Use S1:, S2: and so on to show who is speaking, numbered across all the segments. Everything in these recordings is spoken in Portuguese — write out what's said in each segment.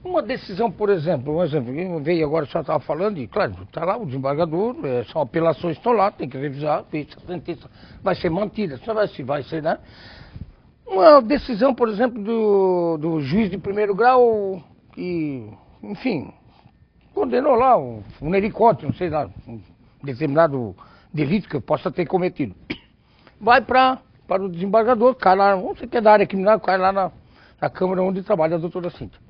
S1: Uma decisão, por exemplo, veio agora, só estava falando, e claro, está lá o desembargador, são apelações que estão lá, tem que revisar, ver se a sentença vai ser mantida, se vai ser, né? Uma decisão, por exemplo, do juiz de primeiro grau, que, enfim, condenou lá um helicóptero, não sei lá, um determinado delito que eu possa ter cometido. Vai para o desembargador, cai lá, não sei o que é da área criminal, cai lá na Câmara onde trabalha a doutora Cíntia.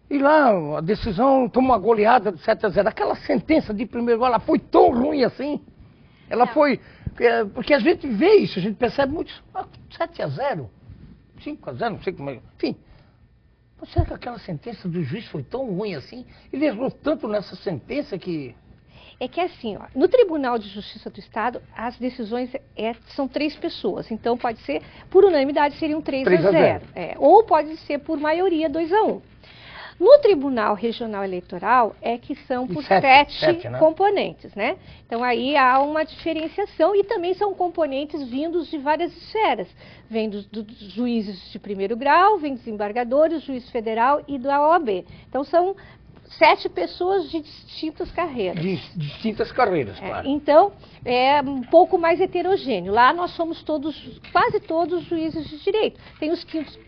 S1: E lá a decisão toma uma goleada de 7-0. Aquela sentença de primeiro grau, ela foi tão ruim assim. Ela foi... Porque a gente vê isso, a gente percebe muito. 7-0, 5-0, não sei como é. Enfim. Mas será que aquela sentença do juiz foi tão ruim assim? Ele errou tanto nessa sentença que...
S2: É que assim, ó, no Tribunal de Justiça do Estado, as decisões são 3 pessoas. Então pode ser, por unanimidade, seriam 3-0. Ou pode ser por maioria 2-1. No Tribunal Regional Eleitoral é que são por 7
S1: né?
S2: componentes, né? Então aí há uma diferenciação e também são componentes vindos de várias esferas. Vem dos juízes de primeiro grau, vem desembargadores, juiz federal e da OAB. Então são 7 pessoas de distintas carreiras.
S1: De distintas carreiras, claro.
S2: Então, é um pouco mais heterogêneo. Lá nós somos quase todos juízes de direito. Tem os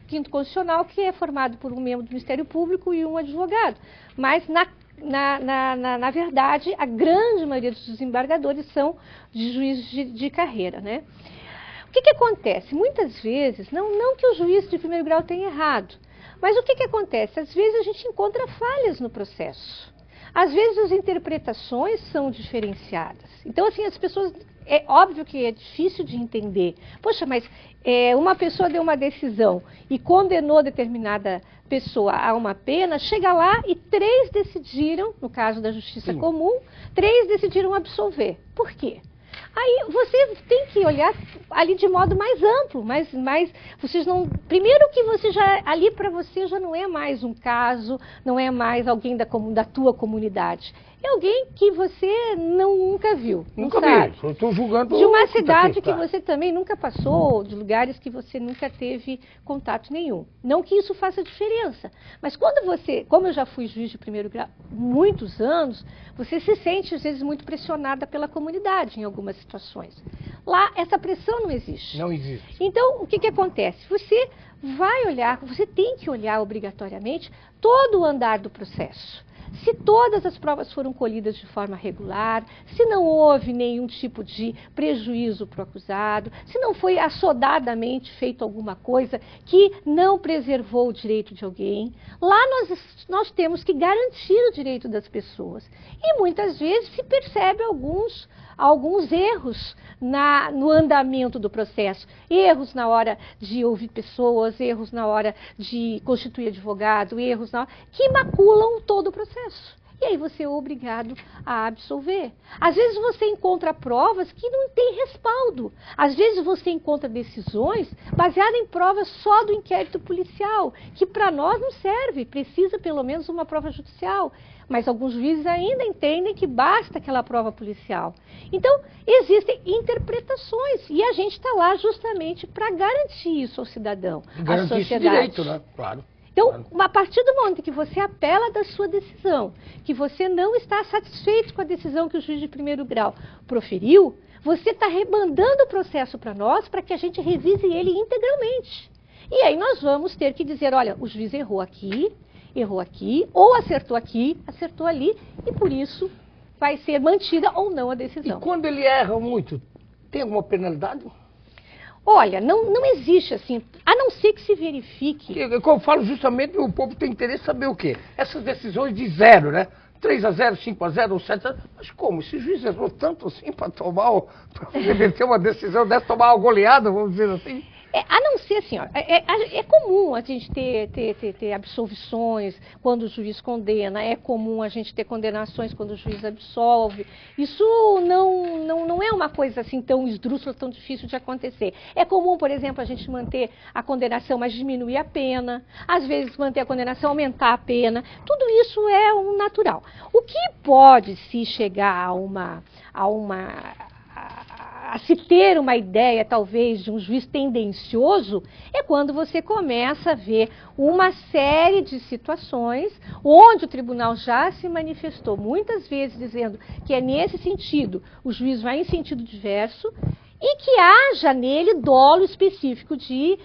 S2: quinto constitucional, que é formado por um membro do Ministério Público e um advogado. Mas, na verdade, a grande maioria dos desembargadores são de juízes de carreira, né? O que acontece? Muitas vezes, não que o juiz de primeiro grau tenha errado, mas o que acontece? Às vezes a gente encontra falhas no processo. Às vezes as interpretações são diferenciadas. Então, assim, as pessoas... É óbvio que é difícil de entender. Poxa, mas uma pessoa deu uma decisão e condenou determinada pessoa a uma pena, chega lá e 3 decidiram, no caso da justiça comum, 3 decidiram absolver. Por quê? Aí você tem que olhar ali de modo mais amplo, mas vocês não... Primeiro que você já, ali para você já não é mais um caso, não é mais alguém da tua comunidade. É alguém que você nunca viu,
S1: nunca
S2: sabe.
S1: Eu estou julgando...
S2: De uma cidade que você também nunca passou, de lugares que você nunca teve contato nenhum. Não que isso faça diferença, mas quando você, como eu já fui juiz de primeiro grau muitos anos, você se sente às vezes muito pressionada pela comunidade em algumas situações. Lá essa pressão não existe.
S1: Não existe.
S2: Então o que acontece? Você vai olhar, você tem que olhar obrigatoriamente todo o andar do processo. Se todas as provas foram colhidas de forma regular, se não houve nenhum tipo de prejuízo para o acusado, se não foi assodadamente feito alguma coisa que não preservou o direito de alguém, lá nós temos que garantir o direito das pessoas. E muitas vezes se percebe alguns erros no andamento do processo, erros na hora de ouvir pessoas, erros na hora de constituir advogado, erros que maculam todo o processo. E aí você é obrigado a absolver. Às vezes você encontra provas que não têm respaldo. Às vezes você encontra decisões baseadas em provas só do inquérito policial, que para nós não serve, precisa pelo menos uma prova judicial. Mas alguns juízes ainda entendem que basta aquela prova policial. Então, existem interpretações e a gente está lá justamente para garantir isso ao cidadão, à sociedade.
S1: Garantir esse direito, né? Claro.
S2: Então, a partir do momento que você apela da sua decisão, que você não está satisfeito com a decisão que o juiz de primeiro grau proferiu, você está rebandando o processo para nós para que a gente revise ele integralmente. E aí nós vamos ter que dizer, olha, o juiz errou aqui, ou acertou aqui, acertou ali, e por isso vai ser mantida ou não a decisão.
S1: E quando ele erra muito, tem alguma penalidade?
S2: Olha, não existe assim, a não ser que se verifique...
S1: Eu falo justamente, o povo tem interesse em saber o quê? Essas decisões de 0, né? 3-0, 5-0 ou 7-0, mas como? Esse juiz errou tanto assim para reverter uma decisão dessa, tomar uma goleada, vamos dizer assim?
S2: A não ser assim, ó, é comum a gente ter absolvições quando o juiz condena, é comum a gente ter condenações quando o juiz absolve. Isso não é uma coisa assim tão esdrúxula, tão difícil de acontecer. É comum, por exemplo, a gente manter a condenação, mas diminuir a pena. Às vezes manter a condenação, aumentar a pena. Tudo isso é um a se ter uma ideia, talvez, de um juiz tendencioso, é quando você começa a ver uma série de situações onde o tribunal já se manifestou muitas vezes dizendo que é nesse sentido, o juiz vai em sentido diverso, e que haja nele dolo específico de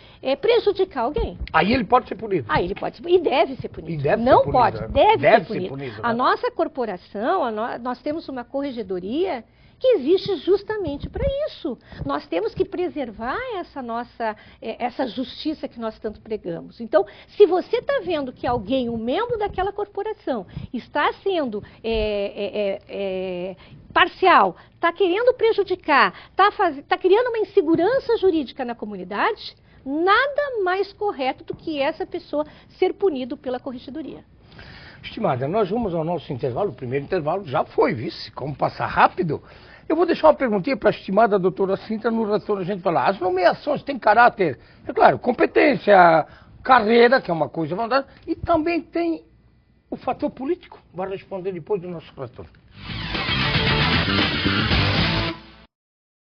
S2: prejudicar alguém.
S1: Aí ele pode ser punido.
S2: Aí ele pode ser, e deve ser punido.
S1: E deve
S2: Não
S1: ser punido,
S2: pode,
S1: né?
S2: deve ser punido.
S1: Né?
S2: A nossa corporação, nós temos uma corregedoria que existe justamente para isso. Nós temos que preservar essa justiça que nós tanto pregamos. Então, se você está vendo que alguém, um membro daquela corporação, está sendo parcial, está querendo prejudicar, está criando uma insegurança jurídica na comunidade, nada mais correto do que essa pessoa ser punido pela corregedoria.
S1: Estimada, nós vamos ao nosso intervalo. O primeiro intervalo já foi, vice. Como passar rápido? Eu vou deixar uma perguntinha para a estimada doutora Cíntia, no retorno a gente falar. As nomeações têm caráter, é claro, competência, carreira, que é uma coisa, e também tem o fator político. Vai responder depois do nosso retorno.